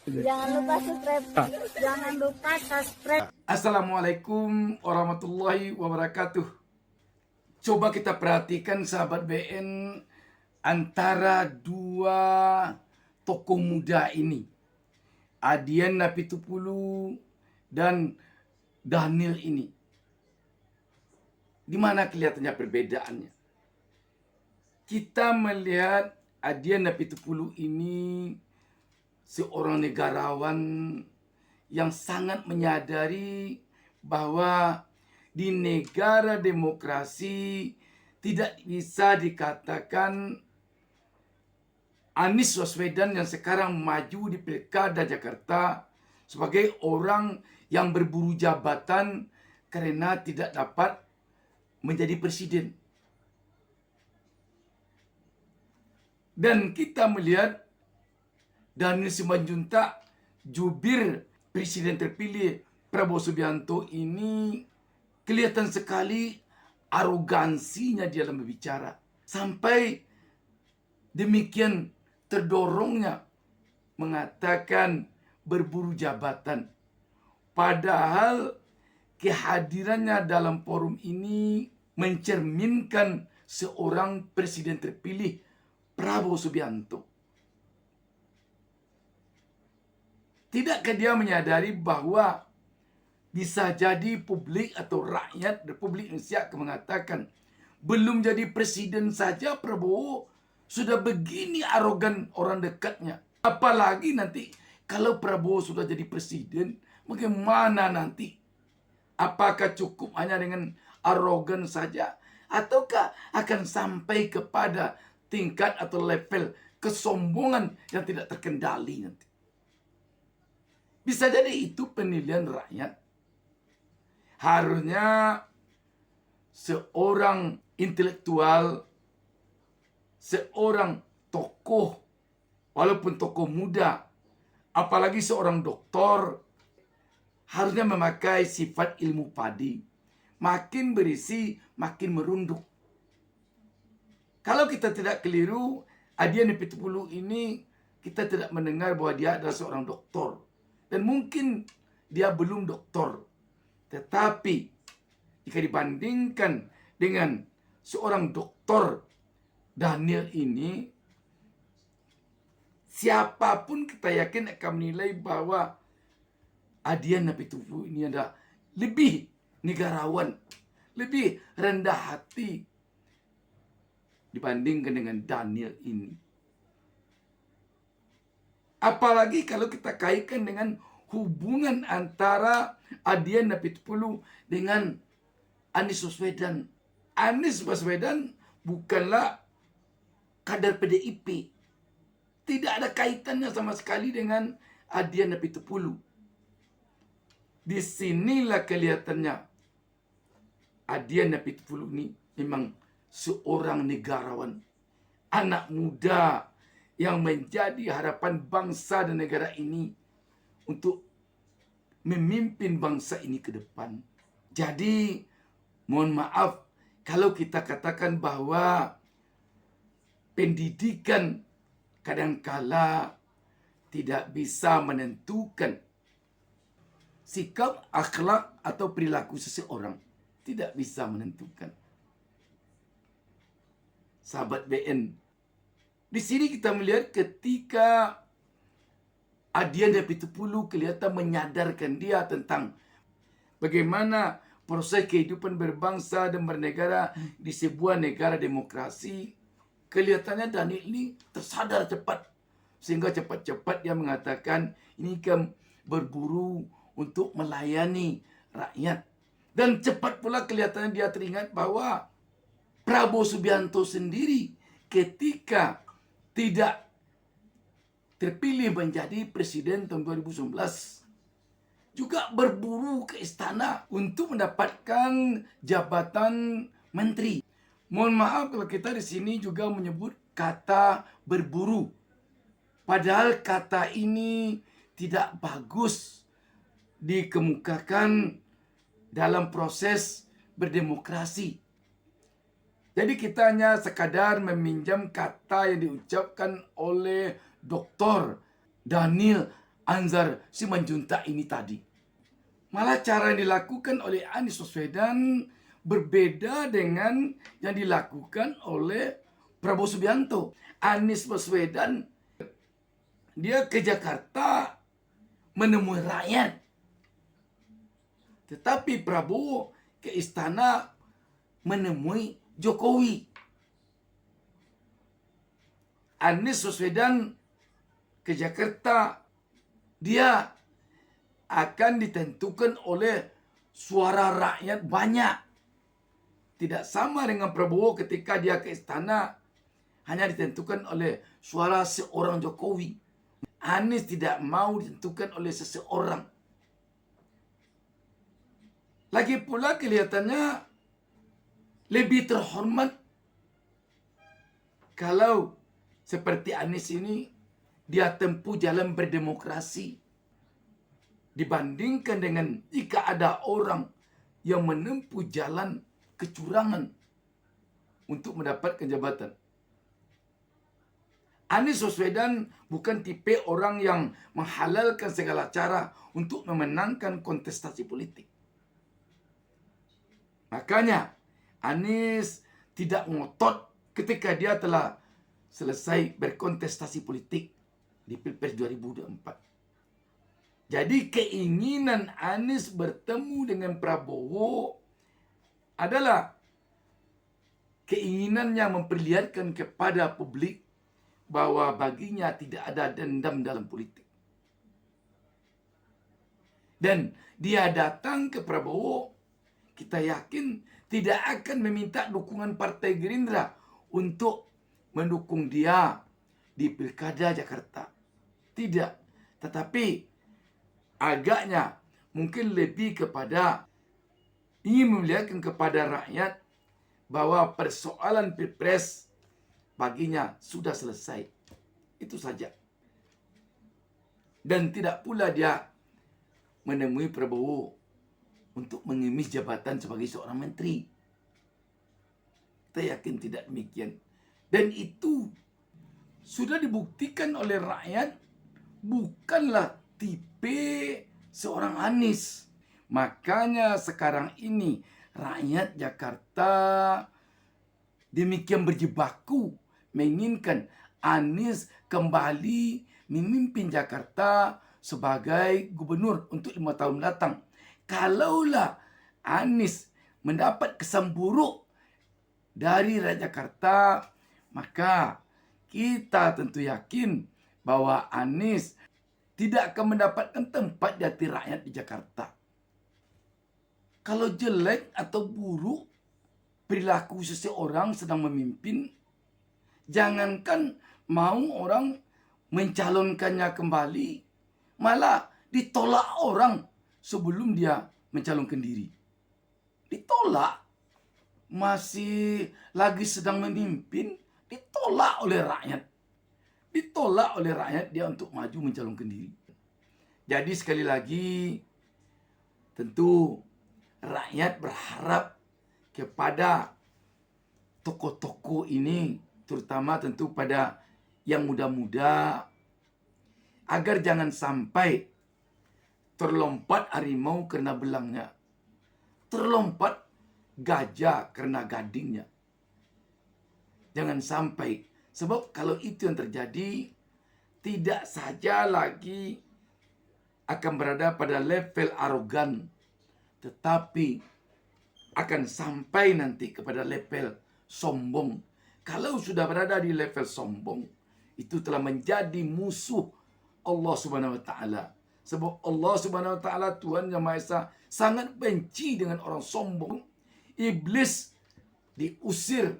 Jangan lupa subscribe. Jangan lupa subscribe. Assalamualaikum warahmatullahi wabarakatuh. Coba kita perhatikan sahabat BN antara dua tokoh muda ini, Adian Napitupulu dan Daniel ini. Di mana kelihatannya perbedaannya? Kita melihat Adian Napitupulu ini seorang negarawan yang sangat menyadari bahwa di negara demokrasi tidak bisa dikatakan Anies Baswedan yang sekarang maju di Pilkada Jakarta sebagai orang yang berburu jabatan karena tidak dapat menjadi presiden. Dan kita melihat Daniel Simanjuntak, jubir presiden terpilih Prabowo Subianto ini, kelihatan sekali arogansinya di dalam berbicara. Sampai demikian terdorongnya mengatakan berburu jabatan. Padahal kehadirannya dalam forum ini mencerminkan seorang presiden terpilih Prabowo Subianto. Tidakkah dia menyadari bahwa bisa jadi publik atau rakyat Republik Indonesia akan mengatakan, belum jadi presiden saja Prabowo sudah begini arogan orang dekatnya. Apalagi nanti kalau Prabowo sudah jadi presiden, bagaimana nanti? Apakah cukup hanya dengan arogan saja? Ataukah akan sampai kepada tingkat atau level kesombongan yang tidak terkendali nanti? Bisa jadi itu penilaian rakyat. Harusnya seorang intelektual, seorang tokoh, walaupun tokoh muda, apalagi seorang doktor, harusnya memakai sifat ilmu padi. Makin berisi, makin merunduk. Kalau kita tidak keliru, Adian Napitupulu ini kita tidak mendengar bahwa dia adalah seorang doktor. Dan mungkin dia belum doktor. Tetapi jika dibandingkan dengan seorang doktor Daniel ini, siapapun kita yakin akan menilai bahwa Adian Napitupulu ini adalah lebih negarawan, lebih rendah hati dibandingkan dengan Daniel ini. Apalagi kalau kita kaitkan dengan hubungan antara Adian Napitupulu dengan Anies Baswedan. Anies Baswedan bukanlah kader PDIP. Tidak ada kaitannya sama sekali dengan Adian Napitupulu. Disinilah kelihatannya Adian Napitupulu ini memang seorang negarawan, anak muda yang menjadi harapan bangsa dan negara ini untuk memimpin bangsa ini ke depan. Jadi, mohon maaf kalau kita katakan bahwa pendidikan kadangkala tidak bisa menentukan sikap, akhlak, atau perilaku seseorang. Tidak bisa menentukan. Sahabat BN, di sini kita melihat ketika Adian Napitupulu kelihatan menyadarkan dia tentang bagaimana proses kehidupan berbangsa dan bernegara di sebuah negara demokrasi. Kelihatannya Daniel ini tersadar cepat. Sehingga cepat-cepat dia mengatakan ini kan berburu untuk melayani rakyat. Dan cepat pula kelihatannya dia teringat bahwa Prabowo Subianto sendiri ketika tidak terpilih menjadi presiden tahun 2019 juga berburu ke istana untuk mendapatkan jabatan menteri. Mohon maaf kalau kita di sini juga menyebut kata berburu. Padahal kata ini tidak bagus dikemukakan dalam proses berdemokrasi. Jadi kita hanya sekadar meminjam kata yang diucapkan oleh Dr. Daniel Anzar Simanjuntak ini tadi. Malah cara yang dilakukan oleh Anies Baswedan berbeda dengan yang dilakukan oleh Prabowo Subianto. Anies Baswedan dia ke Jakarta menemui rakyat. Tetapi Prabowo ke istana menemui Jokowi. Anies Baswedan ke Jakarta, dia akan ditentukan oleh suara rakyat banyak. Tidak sama dengan Prabowo ketika dia ke istana, hanya ditentukan oleh suara seorang Jokowi. Anies tidak mau ditentukan oleh seseorang. Lagi pula kelihatannya lebih terhormat kalau seperti Anies ini dia tempuh jalan berdemokrasi dibandingkan dengan jika ada orang yang menempuh jalan kecurangan untuk mendapatkan jabatan. Anies Baswedan bukan tipe orang yang menghalalkan segala cara untuk memenangkan kontestasi politik. Makanya Anies tidak ngotot ketika dia telah selesai berkontestasi politik di Pilpres 2024. Jadi keinginan Anies bertemu dengan Prabowo adalah keinginannya memperlihatkan kepada publik bahwa baginya tidak ada dendam dalam politik. Dan dia datang ke Prabowo, kita yakin tidak akan meminta dukungan Partai Gerindra untuk mendukung dia di Pilkada Jakarta. Tidak. Tetapi agaknya mungkin lebih kepada ingin memperlihatkan kepada rakyat bahwa persoalan Pilpres baginya sudah selesai. Itu saja. Dan tidak pula dia menemui Prabowo untuk mengemis jabatan sebagai seorang menteri. Kita yakin tidak demikian. Dan itu sudah dibuktikan oleh rakyat bukanlah tipe seorang Anies. Makanya sekarang ini rakyat Jakarta demikian berjibaku menginginkan Anies kembali memimpin Jakarta sebagai gubernur untuk 5 tahun datang. Kalaulah Anies mendapat kesan buruk dari rakyat Jakarta, maka kita tentu yakin bahwa Anies tidak akan mendapatkan tempat di hati rakyat di Jakarta. Kalau jelek atau buruk perilaku seseorang sedang memimpin, jangankan mau orang mencalonkannya kembali, malah ditolak orang sebelum dia mencalonkan diri. Ditolak. Masih lagi sedang memimpin, ditolak oleh rakyat. Ditolak oleh rakyat dia untuk maju mencalonkan diri. Jadi sekali lagi, tentu rakyat berharap kepada tokoh-tokoh ini, terutama tentu pada yang muda-muda, agar jangan sampai terlompat harimau karena belangnya, terlompat gajah karena gadingnya. Jangan sampai, sebab kalau itu yang terjadi, tidak saja lagi akan berada pada level arogan, tetapi akan sampai nanti kepada level sombong. Kalau sudah berada di level sombong, itu telah menjadi musuh Allah Subhanahu wa taala. Sebab Allah Subhanahu wa taala Tuhan Yang Maha Esa sangat benci dengan orang sombong. Iblis diusir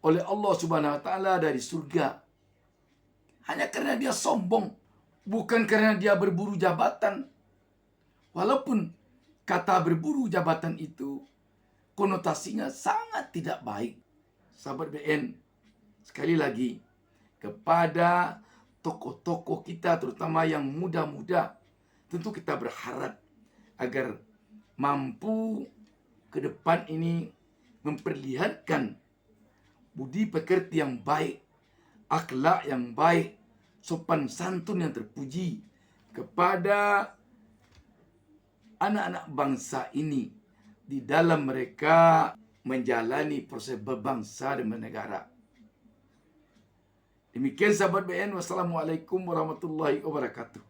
oleh Allah Subhanahu wa taala dari surga hanya karena dia sombong, bukan karena dia berburu jabatan. Walaupun kata berburu jabatan itu konotasinya sangat tidak baik. Sahabat BN, sekali lagi kepada tokoh-tokoh kita terutama yang muda-muda, tentu kita berharap agar mampu ke depan ini memperlihatkan budi pekerti yang baik, akhlak yang baik, sopan santun yang terpuji kepada anak-anak bangsa ini di dalam mereka menjalani proses berbangsa dan bernegara. Demikian sahabat BN, wassalamualaikum warahmatullahi wabarakatuh.